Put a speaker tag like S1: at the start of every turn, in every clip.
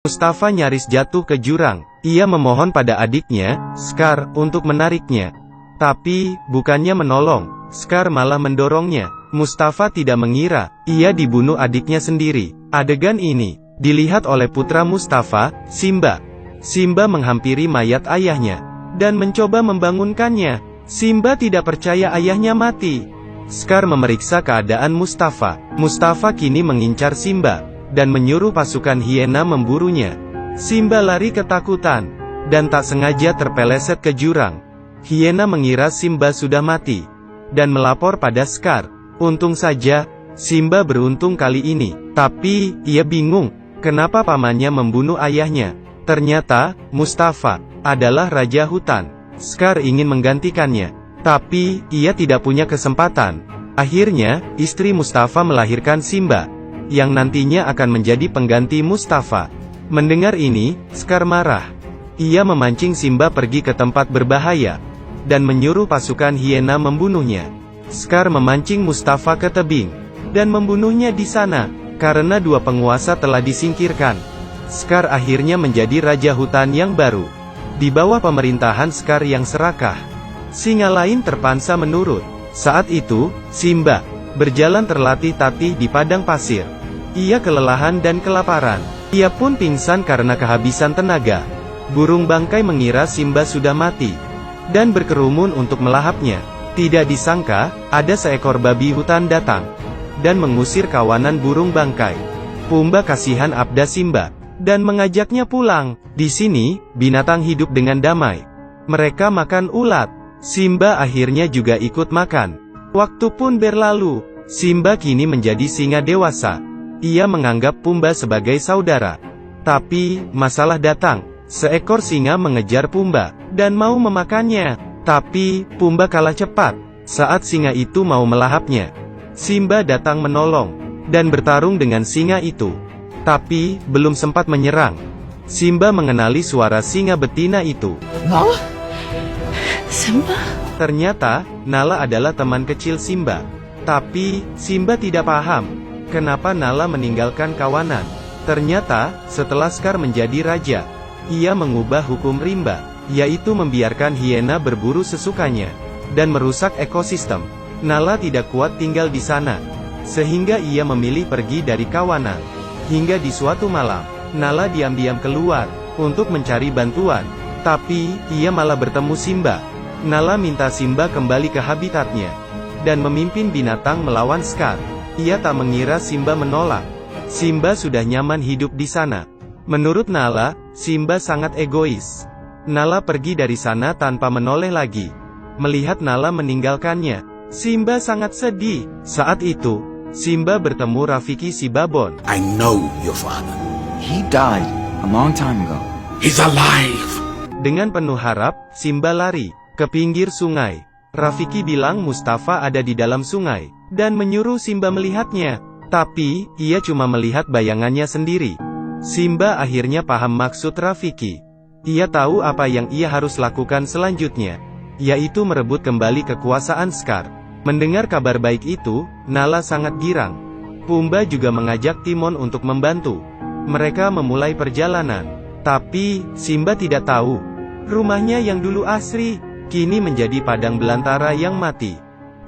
S1: Mustafa nyaris jatuh ke jurang. Ia memohon pada adiknya, Scar, untuk menariknya. Tapi, bukannya menolong, Scar malah mendorongnya. Mustafa tidak mengira, ia dibunuh adiknya sendiri. Adegan ini dilihat oleh putra Mustafa, Simba. Simba menghampiri mayat ayahnya dan mencoba membangunkannya. Simba tidak percaya ayahnya mati. Scar memeriksa keadaan Mustafa. Mustafa kini mengincar Simba dan menyuruh pasukan hiena memburunya. Simba lari ketakutan dan tak sengaja terpeleset ke jurang. Hiena mengira Simba sudah mati dan melapor pada Scar. Untung saja Simba beruntung kali ini, tapi ia bingung kenapa pamannya membunuh ayahnya. Ternyata Mustafa adalah raja hutan. Scar ingin menggantikannya, tapi ia tidak punya kesempatan. Akhirnya istri Mustafa melahirkan Simba yang nantinya akan menjadi pengganti Mustafa. Mendengar ini, Scar marah. Ia memancing Simba pergi ke tempat berbahaya dan menyuruh pasukan hiena membunuhnya. Scar memancing Mustafa ke tebing dan membunuhnya di sana. Karena dua penguasa telah disingkirkan, Scar akhirnya menjadi raja hutan yang baru di bawah pemerintahan Scar yang serakah. Singa lain terpaksa menurut. Saat itu, Simba berjalan terlatih-tatih di padang pasir. Ia kelelahan dan kelaparan. Ia pun pingsan karena kehabisan tenaga. Burung bangkai mengira Simba sudah mati dan berkerumun untuk melahapnya. Tidak disangka, ada seekor babi hutan datang dan mengusir kawanan burung bangkai. Pumba kasihan abda Simba dan mengajaknya pulang. Di sini, binatang hidup dengan damai. Mereka makan ulat. Simba akhirnya juga ikut makan. Waktu pun berlalu. Simba kini menjadi singa dewasa. Ia menganggap Pumba sebagai saudara. Tapi, masalah datang. Seekor singa mengejar Pumba dan mau memakannya. Tapi, Pumba kalah cepat saat singa itu mau melahapnya. Simba datang menolong dan bertarung dengan singa itu. Tapi, belum sempat menyerang. Simba mengenali suara singa betina itu.
S2: Nala? Simba?
S1: Ternyata, Nala adalah teman kecil Simba. Tapi, Simba tidak paham kenapa Nala meninggalkan kawanan. Ternyata, setelah Scar menjadi raja, ia mengubah hukum rimba, yaitu membiarkan hiena berburu sesukanya dan merusak ekosistem. Nala tidak kuat tinggal di sana, sehingga ia memilih pergi dari kawanan. Hingga di suatu malam, Nala diam-diam keluar untuk mencari bantuan. Tapi, ia malah bertemu Simba. Nala minta Simba kembali ke habitatnya dan memimpin binatang melawan Scar. Ia tak mengira Simba menolak. Simba sudah nyaman hidup di sana. Menurut Nala, Simba sangat egois. Nala pergi dari sana tanpa menoleh lagi. Melihat Nala meninggalkannya, Simba sangat sedih. Saat itu, Simba bertemu Rafiki si babon.
S3: I know your father.
S2: He died a long time ago.
S3: He's alive.
S1: Dengan penuh harap, Simba lari ke pinggir sungai. Rafiki bilang Mustafa ada di dalam sungai dan menyuruh Simba melihatnya. Tapi, ia cuma melihat bayangannya sendiri. Simba akhirnya paham maksud Rafiki. Ia tahu apa yang ia harus lakukan selanjutnya, yaitu merebut kembali kekuasaan Scar. Mendengar kabar baik itu, Nala sangat girang. Pumba juga mengajak Timon untuk membantu. Mereka memulai perjalanan. Tapi, Simba tidak tahu, rumahnya yang dulu asri, kini menjadi padang belantara yang mati.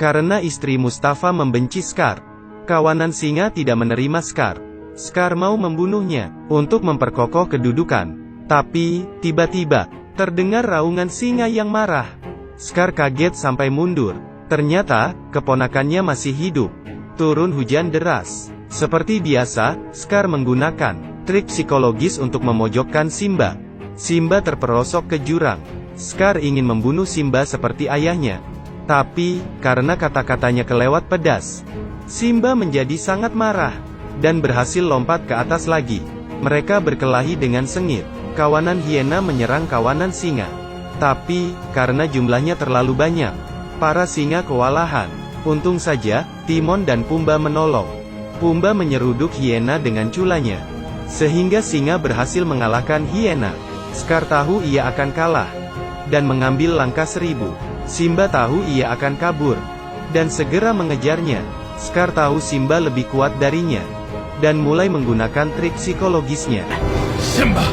S1: Karena istri Mustafa membenci Scar, kawanan singa tidak menerima Scar. Scar mau membunuhnya untuk memperkokoh kedudukan. Tapi, tiba-tiba, terdengar raungan singa yang marah. Scar kaget sampai mundur. Ternyata, keponakannya masih hidup. Turun hujan deras. Seperti biasa, Scar menggunakan trik psikologis untuk memojokkan Simba. Simba terperosok ke jurang. Scar ingin membunuh Simba seperti ayahnya. Tapi, karena kata-katanya kelewat pedas, Simba menjadi sangat marah dan berhasil lompat ke atas lagi. Mereka berkelahi dengan sengit. Kawanan hiena menyerang kawanan singa. Tapi, karena jumlahnya terlalu banyak, para singa kewalahan. Untung saja, Timon dan Pumba menolong. Pumba menyeruduk hiena dengan culanya, sehingga singa berhasil mengalahkan hiena. Scar tahu ia akan kalah dan mengambil langkah 1000. Simba tahu ia akan kabur dan segera mengejarnya. Scar tahu Simba lebih kuat darinya dan mulai menggunakan trik psikologisnya.
S3: Simba,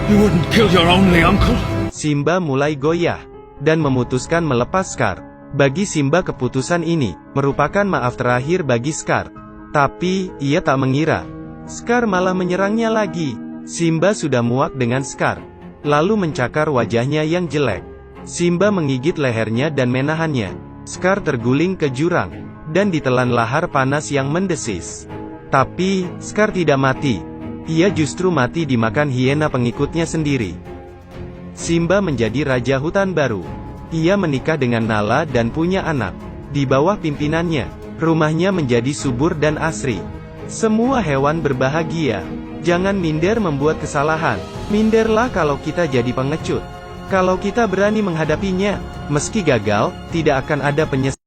S3: you wouldn't kill your only uncle?
S1: Simba mulai goyah, dan memutuskan melepas Scar. Bagi Simba keputusan ini, merupakan maaf terakhir bagi Scar. Tapi, ia tak mengira, Scar malah menyerangnya lagi. Simba sudah muak dengan Scar, lalu mencakar wajahnya yang jelek. Simba menggigit lehernya dan menahannya. Scar terguling ke jurang, dan ditelan lahar panas yang mendesis. Tapi, Scar tidak mati. Ia justru mati dimakan hiena pengikutnya sendiri. Simba menjadi raja hutan baru. Ia menikah dengan Nala dan punya anak. Di bawah pimpinannya, rumahnya menjadi subur dan asri. Semua hewan berbahagia. Jangan minder membuat kesalahan. Minderlah kalau kita jadi pengecut. Kalau kita berani menghadapinya, meski gagal, tidak akan ada penyesalan.